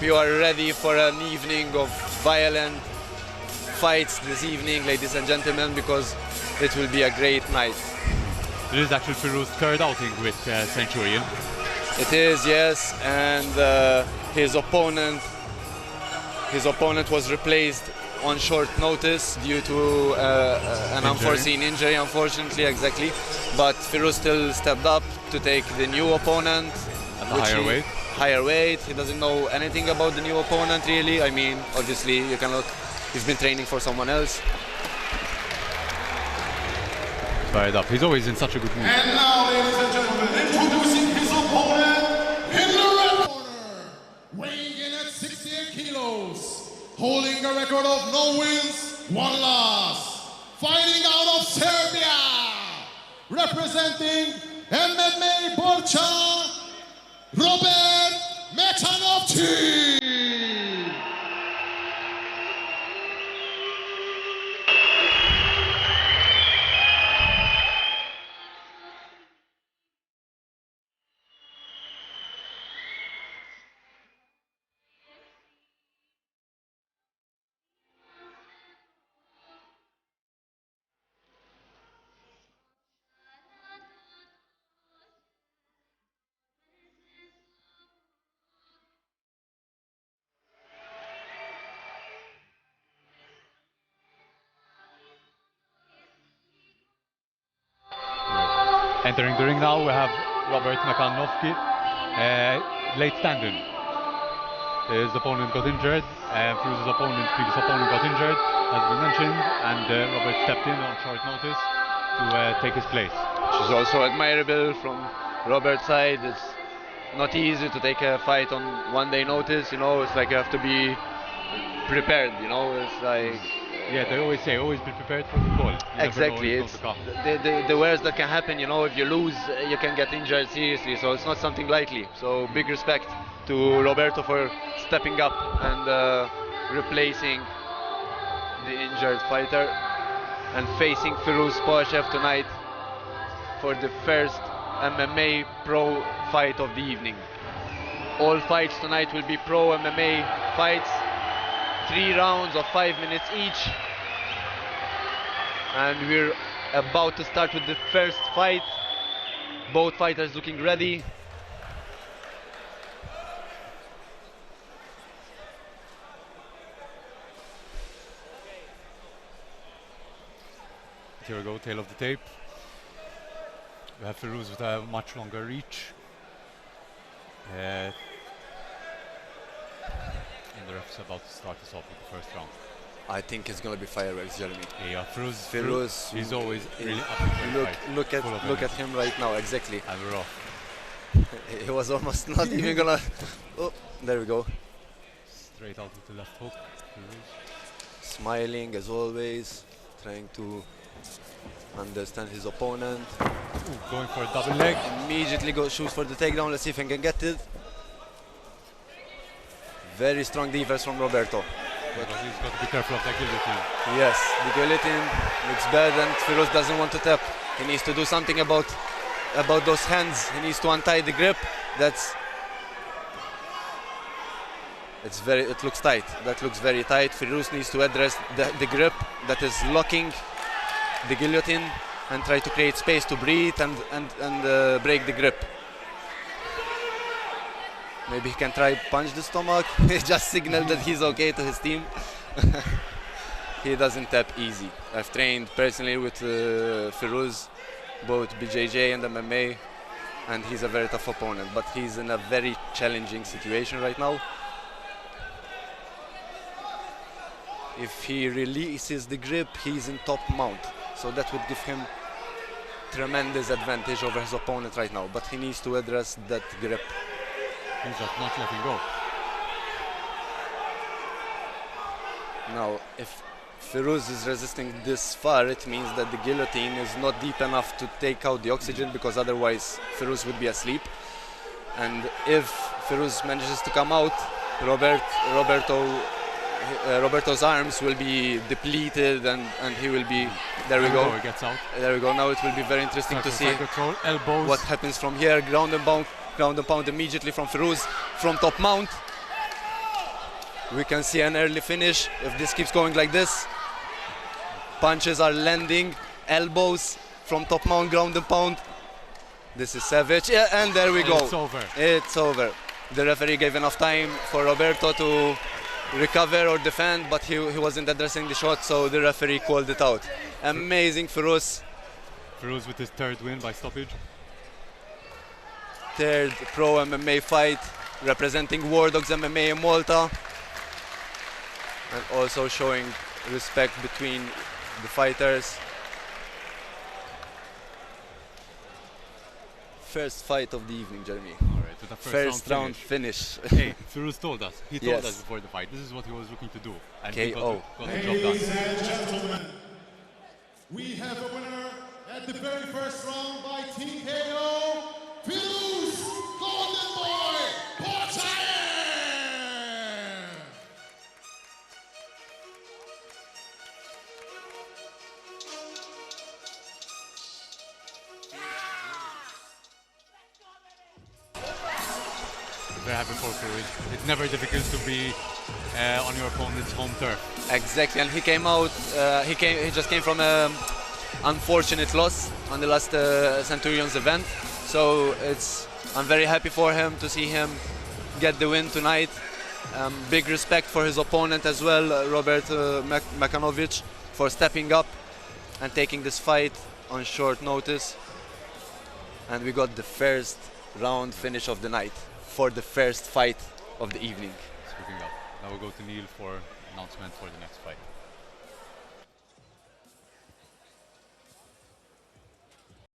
You are ready for an evening of violent fights this evening, ladies and gentlemen, because it will be a great night. This is actually Firuz's third outing with Centurion. It is, yes, and his opponent was replaced on short notice due to an unforeseen injury, unfortunately, exactly. But Firuz still stepped up to take the new opponent. At the higher weight? Higher weight. He doesn't know anything about the new opponent, really. I mean, obviously, you cannot. He's been training for someone else. Fired up. He's always in such a good mood. And now, ladies and gentlemen, introducing his opponent in the red corner, weighing in at 68 kilos, holding a record of no wins, one loss, fighting out of Serbia, representing MMA Borcha, Robert Mecanovci. Entering the ring now, we have Robert Mecanovci, late stand-in. His opponent got injured, Firuz's previous opponent got injured, as we mentioned, and Robert stepped in on short notice to take his place. Which is also admirable from Robert's side. It's not easy to take a fight on 1 day notice, you know. It's like you have to be prepared, you know. It's like... Yeah, they always say, always be prepared for the call. Exactly, it's the worst that can happen, you know. If you lose, you can get injured seriously, so it's not something lightly. So big respect to Roberto for stepping up and replacing the injured fighter and facing Firuz Pochaev tonight for the first MMA pro fight of the evening. All fights tonight will be pro MMA fights. 3 rounds of 5 minutes each, and we're about to start with the first fight. Both fighters looking ready. Here we go, tail of the tape. We have Firuz with a much longer reach. And the ref's about to start us off with the first round. I think it's going to be fireworks, Jeremy. Yeah, Firuz, he's always really up. Look at him right now, exactly. And we're off. He was almost not even gonna. Oh, there we go. Straight out with the left hook. Firuz. Smiling as always, trying to understand his opponent. Ooh, going for a double leg. Immediately shoots for the takedown. Let's see if he can get it. Very strong defense from Roberto. But he's got to be careful of that guillotine. Yes, the guillotine looks bad, and Firuz doesn't want to tap. He needs to do something about those hands. He needs to untie the grip. It looks tight. That looks very tight. Firuz needs to address the grip that is locking the guillotine and try to create space to breathe and break the grip. Maybe he can try punch the stomach. He just signaled that he's okay to his team. He doesn't tap easy. I've trained personally with Firuz, both BJJ and MMA, and he's a very tough opponent, but he's in a very challenging situation right now. If he releases the grip, he's in top mount, so that would give him tremendous advantage over his opponent right now, but he needs to address that grip. He's just not letting go. Now, if Firuz is resisting this far, it means that the guillotine is not deep enough to take out the oxygen, because otherwise Firuz would be asleep. And if Firuz manages to come out, Roberto's arms will be depleted, and he will be. There we go. He gets out. There we go. Now it will be very interesting to see control, elbows. What happens from here. Ground and pound immediately from Firuz from top mount. We can see an early finish if this keeps going like this. Punches are landing, elbows from top mount, ground and pound. This is savage. Yeah, and there we go. It's over. It's over. The referee gave enough time for Roberto to recover or defend, but he wasn't addressing the shot, so the referee called it out. Amazing Firuz. Firuz with his third win by stoppage. Third pro MMA fight, representing War Dogs MMA in Malta. And also showing respect between the fighters. First fight of the evening, Jeremy. All right, with the First round finish. Hey, Firuz told us. He told Yes. us before the fight. This is what he was looking to do. And he KO. got the job Ladies done. and gentlemen, we have a winner at the very first round by TKO, Firuz Golden Boy Pochaev! Very happy for Firuz. It's never difficult to be on your opponent's home turf. Exactly, and he came out. He just came from an unfortunate loss on the last Centurions event. So I'm very happy for him to see him get the win tonight. Big respect for his opponent as well, Robert Mecanovci, for stepping up and taking this fight on short notice. And we got the first round finish of the night for the first fight of the evening. Speaking of, now we'll go to Neil for announcement for the next fight.